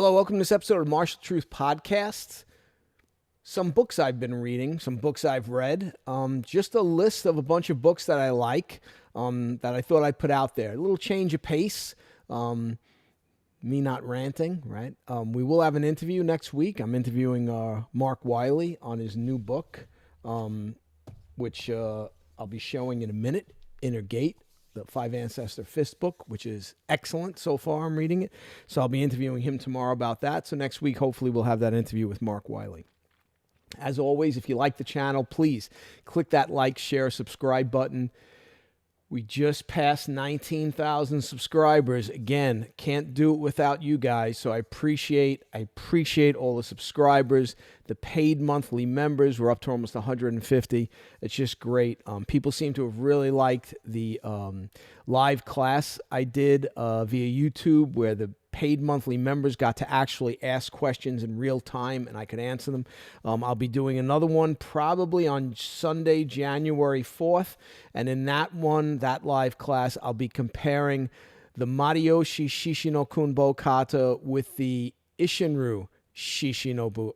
Hello, welcome to this episode of Martial Truth Podcast. Some books I've been reading, some books I've read, just a list of a bunch of books that I like, that I thought I'd put out there. A little change of pace, me not ranting, right? We will have an interview next week. I'm interviewing Mark Wiley on his new book, which I'll be showing in a minute, Inner Gate, the Five Ancestor Fist book, which is excellent so far. I'm reading it. So I'll be interviewing him tomorrow about that. So next week, hopefully, we'll have that interview with Mark Wiley. As always, if you like the channel, please click that like, share, subscribe button. We just passed 19,000 subscribers. Again, can't do it without you guys. So I appreciate all the subscribers, the paid monthly members. We're up to almost 150. It's just great. People seem to have really liked the live class I did via YouTube, where the paid monthly members got to actually ask questions in real time and I could answer them. I'll be doing another one probably on Sunday, January 4th. And in that one, that live class, I'll be comparing the Mariyoshi Shishino-kun kata with the Isshinryu Shishino-kun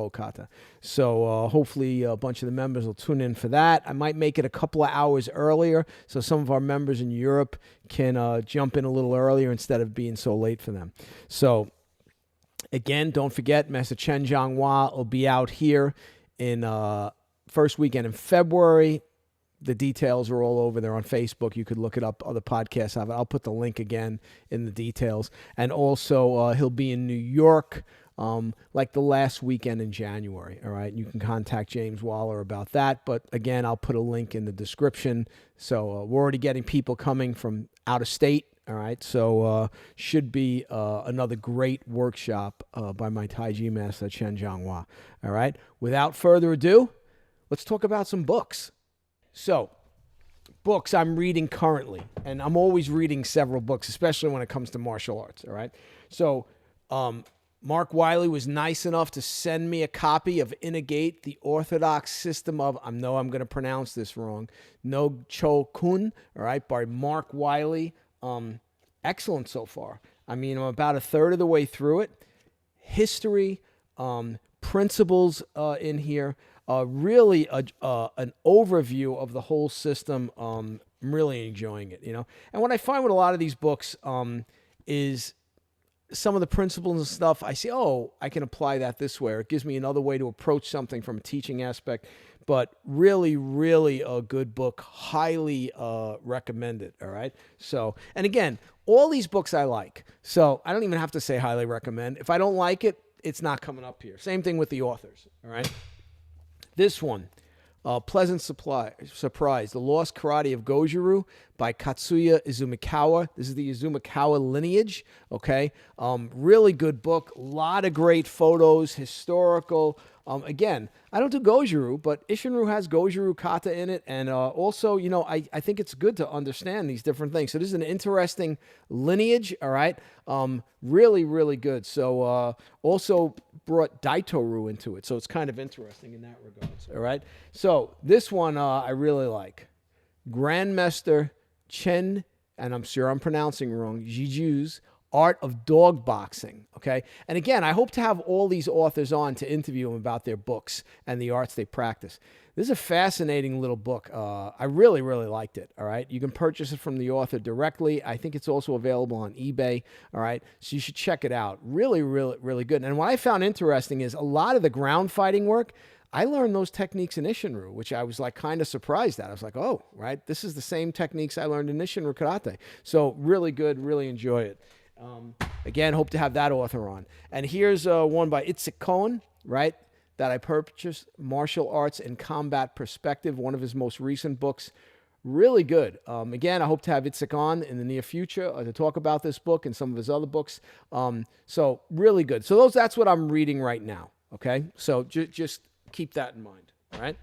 kata. So hopefully a bunch of the members will tune in for that. I might make it a couple of hours earlier so some of our members in Europe can jump in a little earlier instead of being so late for them. So again, don't forget, Master Chen Zhonghua will be out here in first weekend in February. The details are all over there on Facebook. You could look it up. Other podcasts have it. I'll put the link again in the details. And also, he'll be in New York like the last weekend in January. All right. You can contact James Waller about that. But again, I'll put a link in the description. So we're already getting people coming from out of state. All right. So should be another great workshop by my Taiji master, Chen Zhonghua. All right. Without further ado, let's talk about some books. So, books I'm reading currently, and I'm always reading several books, especially when it comes to martial arts, all right? So, Mark Wiley was nice enough to send me a copy of Inner Gate, the Orthodox System of, I know I'm going to pronounce this wrong, No Cho-kun, all right, by Mark Wiley. Excellent so far. I mean, I'm about a third of the way through it. History, principles in here. Really an overview of the whole system. I'm really enjoying it, you know. And what I find with a lot of these books is some of the principles and stuff, I see, oh, I can apply that this way. Or it gives me another way to approach something from a teaching aspect. But really, really a good book. Highly recommended, all right? So, and again, all these books I like. So I don't even have to say highly recommend. If I don't like it, it's not coming up here. Same thing with the authors, all right? This one, Pleasant Surprise, The Lost Karate of Goju-Ryu by Katsuya Izumikawa. This is the Izumikawa lineage, okay? Really good book. A lot of great photos, historical. Again, I don't do Goju-Ryu, but Isshinryu has Goju-Ryu kata in it. And also, you know, I think it's good to understand these different things. So this is an interesting lineage, all right? Really, really good. So also brought Daito-Ryu into it. So it's kind of interesting in that regards, all right? So this one I really like. Grandmaster Chen, and I'm sure I'm pronouncing wrong, Jiju's Art of Dog Boxing, okay? And again, I hope to have all these authors on to interview them about their books and the arts they practice. This is a fascinating little book. I really, really liked it, all right? You can purchase it from the author directly. I think it's also available on eBay, all right? So you should check it out. Really, really, really good. And what I found interesting is a lot of the ground fighting work, I learned those techniques in Isshinryu, which I was like kind of surprised at. I was like, oh, right? This is the same techniques I learned in Isshinryu karate. So really good, really enjoy it. Again, hope to have that author on. And here's one by Itzik Cohen, right, that I purchased, Martial Arts and Combat Perspective, one of his most recent books. Really good. Again, I hope to have Itzik on in the near future to talk about this book and some of his other books. So really good. So that's what I'm reading right now, okay? So just keep that in mind, all right?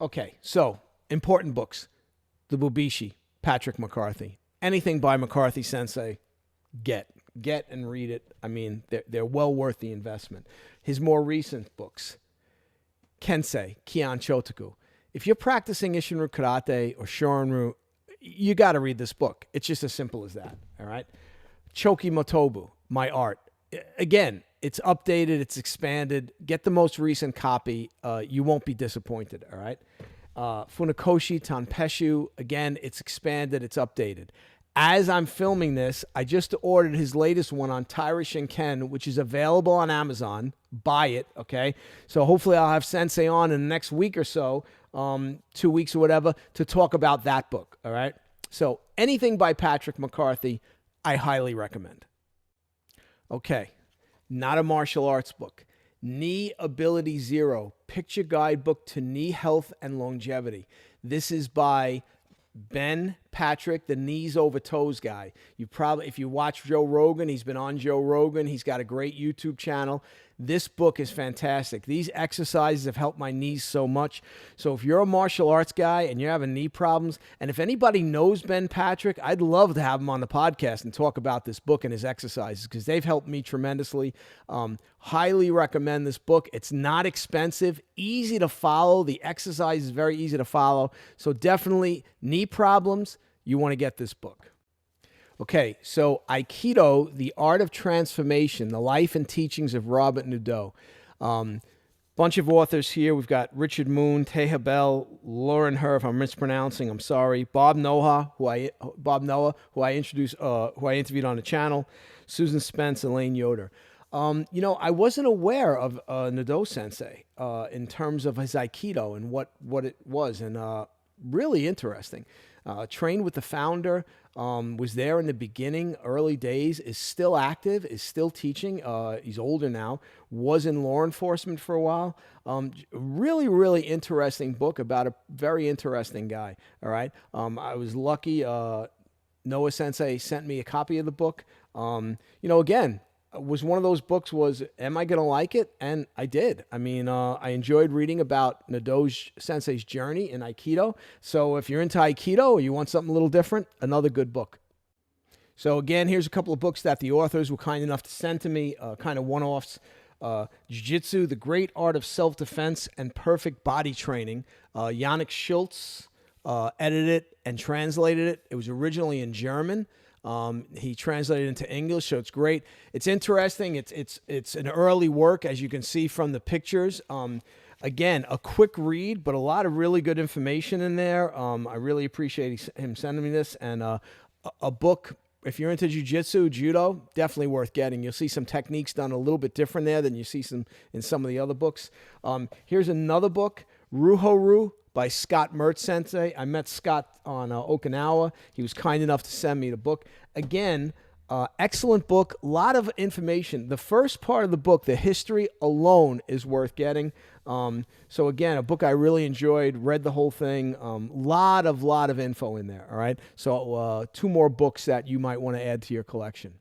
Okay, so important books. The Bubishi, Patrick McCarthy. Anything by McCarthy Sensei, get and read it. I mean, they're well worth the investment. His more recent books, Kensei, Kian Chotoku. If you're practicing Isshinryu Karate or Shorin-ryu, you got to read this book. It's just as simple as that, all right? Choki Motobu, my art. Again, it's updated, it's expanded. Get the most recent copy. You won't be disappointed, all right? Funakoshi Tanpeshu, again, it's expanded, it's updated. As I'm filming this, I just ordered his latest one on Taira Shinken, which is available on Amazon. Buy it, okay? So hopefully I'll have Sensei on in the next week or so, 2 weeks or whatever, to talk about that book, all right? So anything by Patrick McCarthy, I highly recommend. Okay, not a martial arts book. Knee Ability Zero, Picture Guidebook to Knee Health and Longevity. This is by Ben Patrick, the knees over toes guy. You probably, if you watch Joe Rogan, he's been on Joe Rogan. He's got a great YouTube channel. This book is fantastic. These exercises have helped my knees so much. So if you're a martial arts guy and you're having knee problems, and if anybody knows Ben Patrick, I'd love to have him on the podcast and talk about this book and his exercises because they've helped me tremendously. Highly recommend this book. It's not expensive, easy to follow. The exercise is very easy to follow. So definitely knee problems, you want to get this book. Okay, so Aikido, The Art of Transformation, The Life and Teachings of Robert Nadeau. Bunch of authors here. We've got Richard Moon, Teha Bell, Lauren Herr, if I'm mispronouncing, I'm sorry. Bob Noah, who I introduced, who I interviewed on the channel. Susan Spence, Elaine Yoder. I wasn't aware of Nadeau Sensei in terms of his Aikido and what it was, and really interesting. Trained with the founder, was there in the beginning, early days, is still active, is still teaching. He's older now, was in law enforcement for a while. Really, really interesting book about a very interesting guy, all right? I was lucky. Noah Sensei sent me a copy of the book. Again, was one of those books was, am I going to like it? And I did. I mean, I enjoyed reading about Nadeau Sensei's journey in Aikido. So if you're into Aikido or you want something a little different, another good book. So again, here's a couple of books that the authors were kind enough to send to me, kind of one-offs. Jiu-Jitsu, The Great Art of Self-Defense and Perfect Body Training. Yannick Schultz edited it and translated it. It was originally in German. He translated it into English, so it's great. It's interesting. It's an early work, as you can see from the pictures. Again, a quick read, but a lot of really good information in there. I really appreciate him sending me this. And a book, if you're into jiu-jitsu, judo, definitely worth getting. You'll see some techniques done a little bit different there than you see in some of the other books. Here's another book, Ruhoru, by Scott Mertz Sensei. I met Scott on Okinawa. He was kind enough to send me the book. Again, excellent book, a lot of information. The first part of the book, the history alone, is worth getting. So again, a book I really enjoyed, read the whole thing. Lot of info in there, all right? So 2 more books that you might want to add to your collection.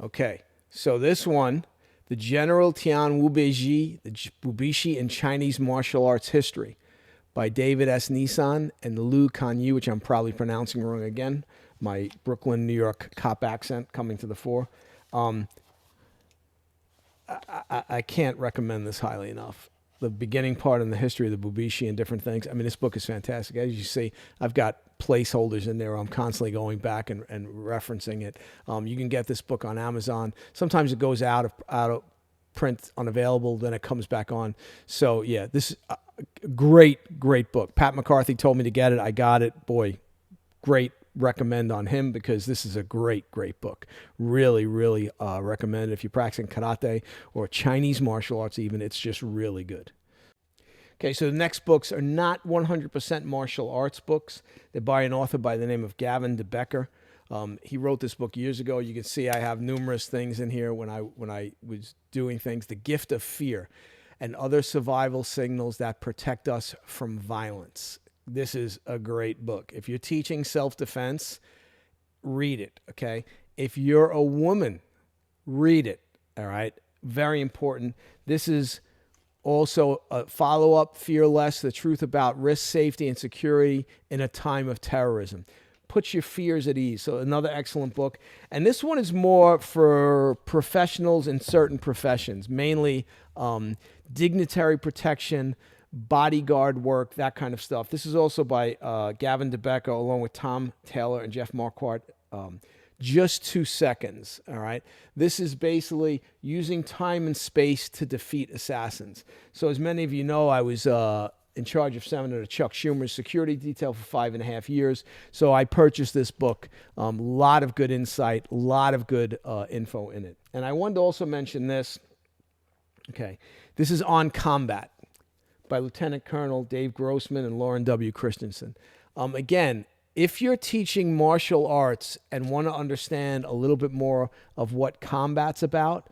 Okay, so this one, The General Tian Wubeiji, the Bubishi in Chinese Martial Arts History, by David S. Nissan and Liu Kanyu, which I'm probably pronouncing wrong again. My Brooklyn, New York cop accent coming to the fore. I can't recommend this highly enough. The beginning part and the history of the Bubishi and different things. I mean, this book is fantastic. As you see, I've got placeholders in there. I'm constantly going back and referencing it. You can get this book on Amazon. Sometimes it goes out of print, unavailable, then it comes back on. So yeah, this is a great book. Pat McCarthy told me to get it. I got it. Boy, great recommend on him because this is a great book. Really recommend it if you're practicing karate or Chinese martial arts even. It's just really good. Okay, so the next books are not 100% martial arts books. They're by an author by the name of Gavin de Becker. He wrote this book years ago. You can see I have numerous things in here when I was doing things. The Gift of Fear and Other Survival Signals That Protect Us from Violence. This is a great book. If you're teaching self-defense, read it, okay? If you're a woman, read it, all right? Very important. This is also a follow-up, Fear Less, The Truth About Risk, Safety, and Security in a Time of Terrorism. Puts your fears at ease. So another excellent book. And this one is more for professionals in certain professions, mainly dignitary protection, bodyguard work, that kind of stuff. This is also by Gavin de Becker, along with Tom Taylor and Jeff Marquardt. just 2 seconds, all right? This is basically using time and space to defeat assassins. So as many of you know, I was in charge of Senator Chuck Schumer's security detail for 5.5 years. So I purchased this book. A lot of good insight, a lot of good info in it. And I wanted to also mention this. Okay, this is On Combat by Lieutenant Colonel Dave Grossman and Lauren W. Christensen. Again, if you're teaching martial arts and want to understand a little bit more of what combat's about,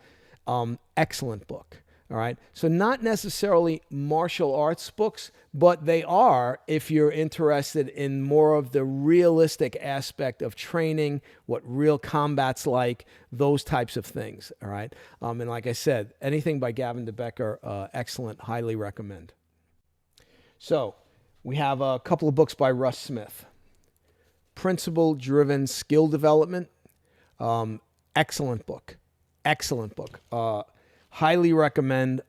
excellent book. All right. So not necessarily martial arts books, but they are if you're interested in more of the realistic aspect of training, what real combat's like, those types of things. All right. And like I said, anything by Gavin DeBecker, excellent, highly recommend. So we have a couple of books by Russ Smith. Principle-Driven Skill Development. Excellent book. Excellent book. Highly recommend.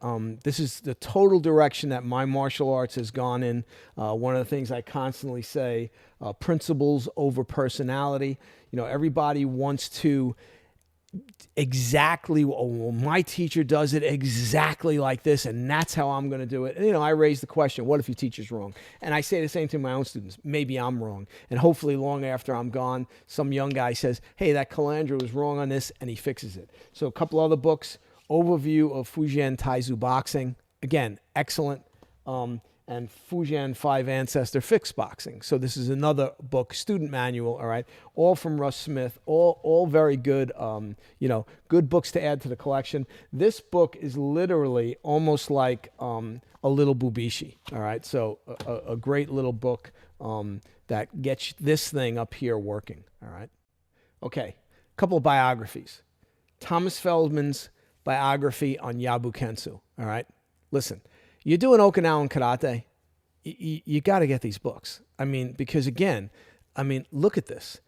This is the total direction that my martial arts has gone in. One of the things I constantly say, principles over personality. You know, everybody wants to exactly, oh, my teacher does it exactly like this, and that's how I'm going to do it. And, you know, I raise the question, what if your teacher's wrong? And I say the same to my own students. Maybe I'm wrong. And hopefully long after I'm gone, some young guy says, hey, that Calandra was wrong on this, and he fixes it. So a couple other books. Overview of Fujian Taizu Boxing. Again, excellent. And Fujian 5 Ancestor Fixed Boxing. So this is another book, student manual, all right? All from Russ Smith, all very good, you know, good books to add to the collection. This book is literally almost like a little Bubishi, all right? So a great little book that gets this thing up here working, all right? Okay, a couple of biographies. Thomas Feldman's biography on Yabu Kensu, all right? Listen. You're doing Okinawan karate, you got to get these books. I mean, because again, I mean, look at this.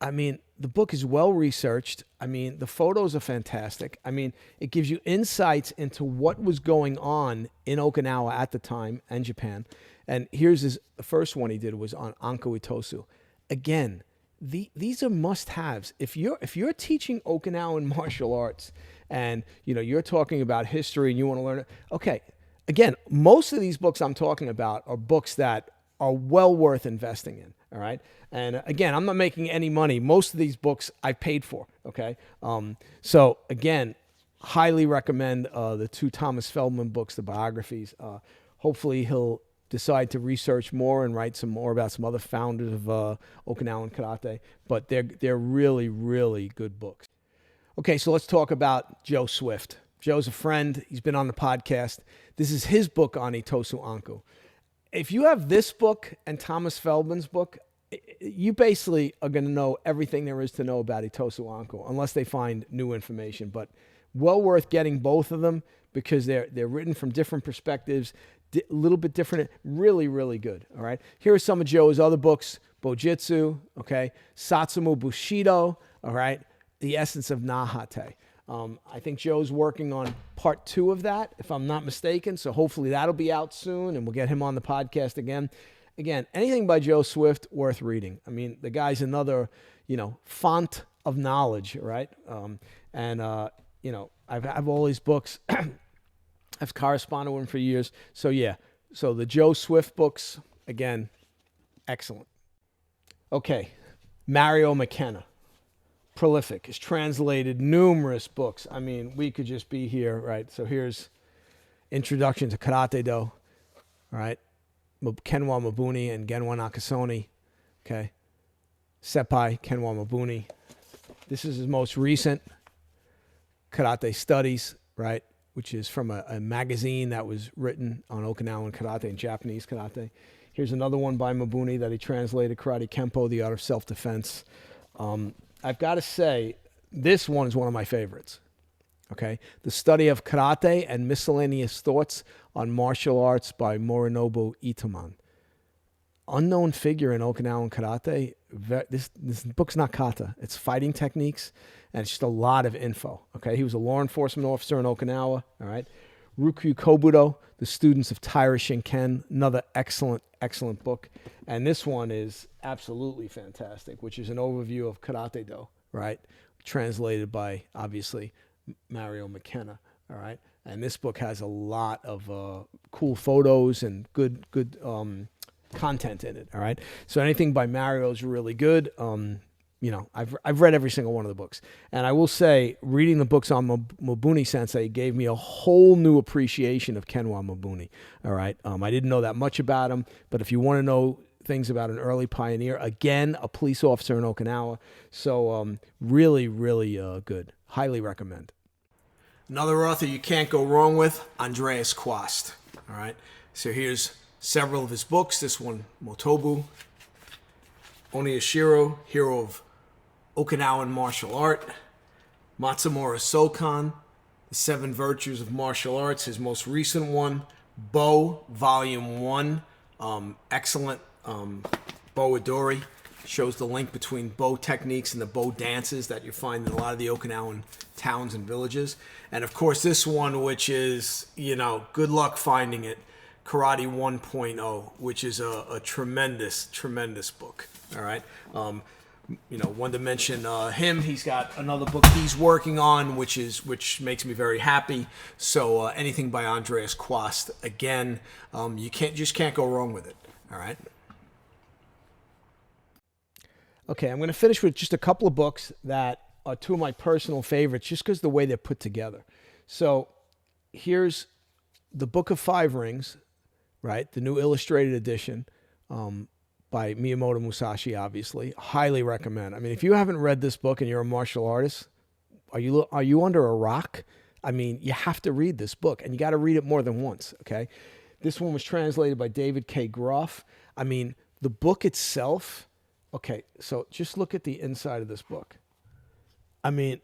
I mean, the book is well researched. I mean, the photos are fantastic. I mean, it gives you insights into what was going on in Okinawa at the time and Japan. And here's the first one he did was on Anko Itosu. Again, these are must-haves. If you're teaching Okinawan martial arts and you know you're talking about history and you want to learn it, okay. Again, most of these books I'm talking about are books that are well worth investing in, all right? And again, I'm not making any money. Most of these books I paid for, okay? So again, highly recommend the 2 Thomas Feldman books, the biographies. Hopefully he'll decide to research more and write some more about some other founders of Okinawan karate. But they're really, really good books. Okay, so let's talk about Joe Swift. Joe's a friend. He's been on the podcast. This is his book on Itosu Anko. If you have this book and Thomas Feldman's book, you basically are going to know everything there is to know about Itosu Anko, unless they find new information. But well worth getting both of them because they're written from different perspectives, a little bit different. Really, really good. All right. Here are some of Joe's other books: Bojitsu, okay, Satsumu Bushido, all right, The Essence of Nahate. I think Joe's working on part 2 of that, if I'm not mistaken. So hopefully that'll be out soon, and we'll get him on the podcast again. Again, anything by Joe Swift worth reading. I mean, the guy's another, you know, font of knowledge, right? You know, I've all these books. I've corresponded with him for years. So yeah, so the Joe Swift books, again, excellent. Okay, Mario McKenna. Prolific, has translated numerous books. I mean, we could just be here, right? So here's Introduction to Karate Do, all right? Kenwa Mabuni and Genwa Nakasone, okay? Seppai Kenwa Mabuni. This is his most recent Karate Studies, right? Which is from a magazine that was written on Okinawan karate and Japanese karate. Here's another one by Mabuni that he translated, Karate Kempo, The Art of Self-Defense. I've got to say, this one is one of my favorites, okay? The Study of Karate and Miscellaneous Thoughts on Martial Arts by Morinobu Itoman. Unknown figure in Okinawan karate. This book's not kata. It's fighting techniques, and it's just a lot of info, okay? He was a law enforcement officer in Okinawa, all right? Rukyu Kobudo, The Students of Taira Shinken, another excellent, excellent book. And this one is absolutely fantastic, which is an overview of Karate Do, right? Translated by, obviously, Mario McKenna, all right? And this book has a lot of cool photos and good content in it, all right? So anything by Mario is really good. I've read every single one of the books. And I will say, reading the books on Mabuni Sensei gave me a whole new appreciation of Kenwa Mabuni, all right? I didn't know that much about him, but if you want to know things about an early pioneer, again, a police officer in Okinawa. So really, really good. Highly recommend. Another author you can't go wrong with, Andreas Quast. All right. So here's several of his books. This one, Motobu. Oniyashiro, Hero of Okinawan Martial Art. Matsumura Sokan, The Seven Virtues of Martial Arts, his most recent one. Bo, Volume 1. Excellent. Bo Adori shows the link between Bo techniques and the Bo dances that you find in a lot of the Okinawan towns and villages. And of course this one, which is, good luck finding it, Karate 1.0, which is a tremendous, tremendous book. All right. Wanted to mention him. He's got another book he's working on, which makes me very happy. So anything by Andreas Quast, again, you can't go wrong with it. All right. Okay, I'm going to finish with just a couple of books that are two of my personal favorites, just because of the way they're put together. So here's the Book of Five Rings, right? The new illustrated edition by Miyamoto Musashi, obviously. Highly recommend. I mean, if you haven't read this book and you're a martial artist, are you under a rock? I mean, you have to read this book, and you got to read it more than once, okay? This one was translated by David K. Groff. I mean, the book itself... Okay, so just look at the inside of this book. I mean,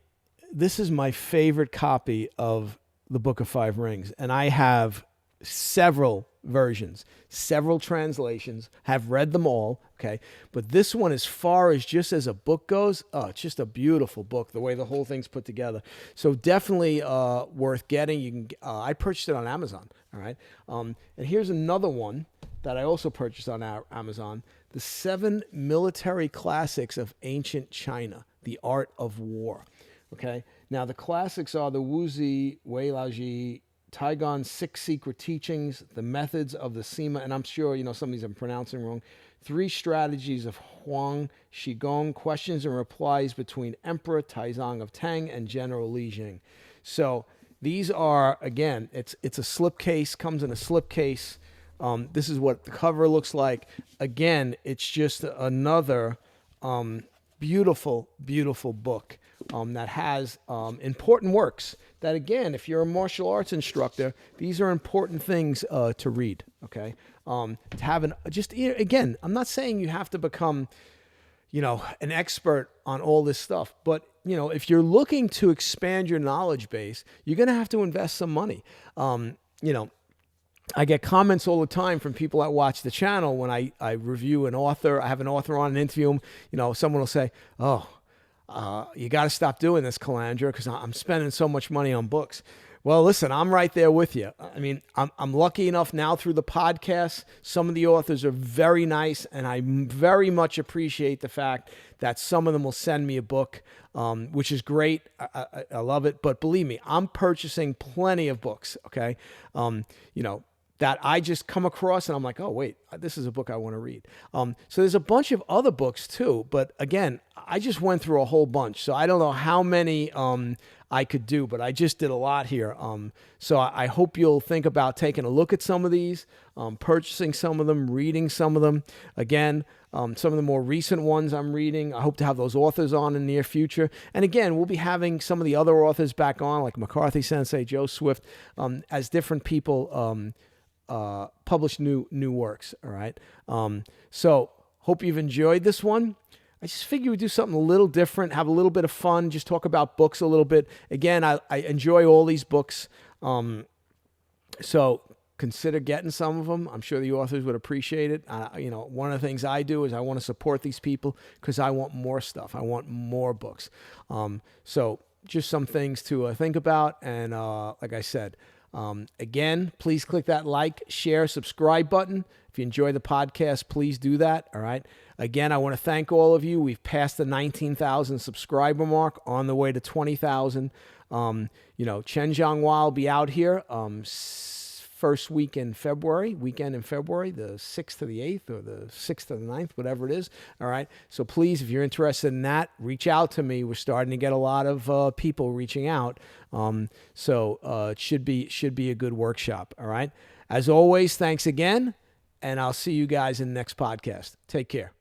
this is my favorite copy of the Book of Five Rings, and I have several versions, several translations, have read them all, okay? But this one, as far as just as a book goes, it's just a beautiful book, the way the whole thing's put together. So definitely worth getting. You can. I purchased it on Amazon, all right? And here's another one that I also purchased on Amazon, The 7 Military Classics of Ancient China, The Art of War. Okay? Now, the classics are the Wuzi, Weilaoji, Taigon's 6 Secret Teachings, The Methods of the Sima, and I'm sure, some of these I'm pronouncing wrong, 3 Strategies of Huang Shigong, Questions and Replies between Emperor Taizong of Tang and General Li Jing. So these are, again, it's a slipcase, comes in a slipcase. This is what the cover looks like. Again, it's just another beautiful, beautiful book that has important works that, again, if you're a martial arts instructor, these are important things to read, okay? To have again, I'm not saying you have to become, an expert on all this stuff, but, if you're looking to expand your knowledge base, you're going to have to invest some money. I get comments all the time from people that watch the channel when I review an author. I have an author on and interview him. Someone will say, you got to stop doing this, Calandra, because I'm spending so much money on books. Well, listen, I'm right there with you. I mean, I'm lucky enough now through the podcast. Some of the authors are very nice, and I very much appreciate the fact that some of them will send me a book, which is great. I love it. But believe me, I'm purchasing plenty of books, okay? That I just come across and I'm like, oh, wait, this is a book I want to read. So there's a bunch of other books too. But again, I just went through a whole bunch. So I don't know how many I could do, but I just did a lot here. So I hope you'll think about taking a look at some of these, purchasing some of them, reading some of them. Again, some of the more recent ones I'm reading. I hope to have those authors on in the near future. And again, we'll be having some of the other authors back on, like McCarthy Sensei, Joe Swift, as different people publish new works. All right. So hope you've enjoyed this one. I just figured we'd do something a little different, have a little bit of fun, just talk about books a little bit. Again, I enjoy all these books. So consider getting some of them. I'm sure the authors would appreciate it. One of the things I do is I want to support these people because I want more stuff. I want more books. So just some things to think about. And like I said, Again, please click that like, share, subscribe button. If you enjoy the podcast, please do that. All right. Again, I want to thank all of you. We've passed the 19,000 subscriber mark, on the way to 20,000. Chen Zhonghua will be out here first weekend in February, the 6th to the 8th or the 6th to the 9th, whatever it is. All right. So please, if you're interested in that, reach out to me. We're starting to get a lot of people reaching out. So it should be a good workshop. All right. As always, thanks again. And I'll see you guys in the next podcast. Take care.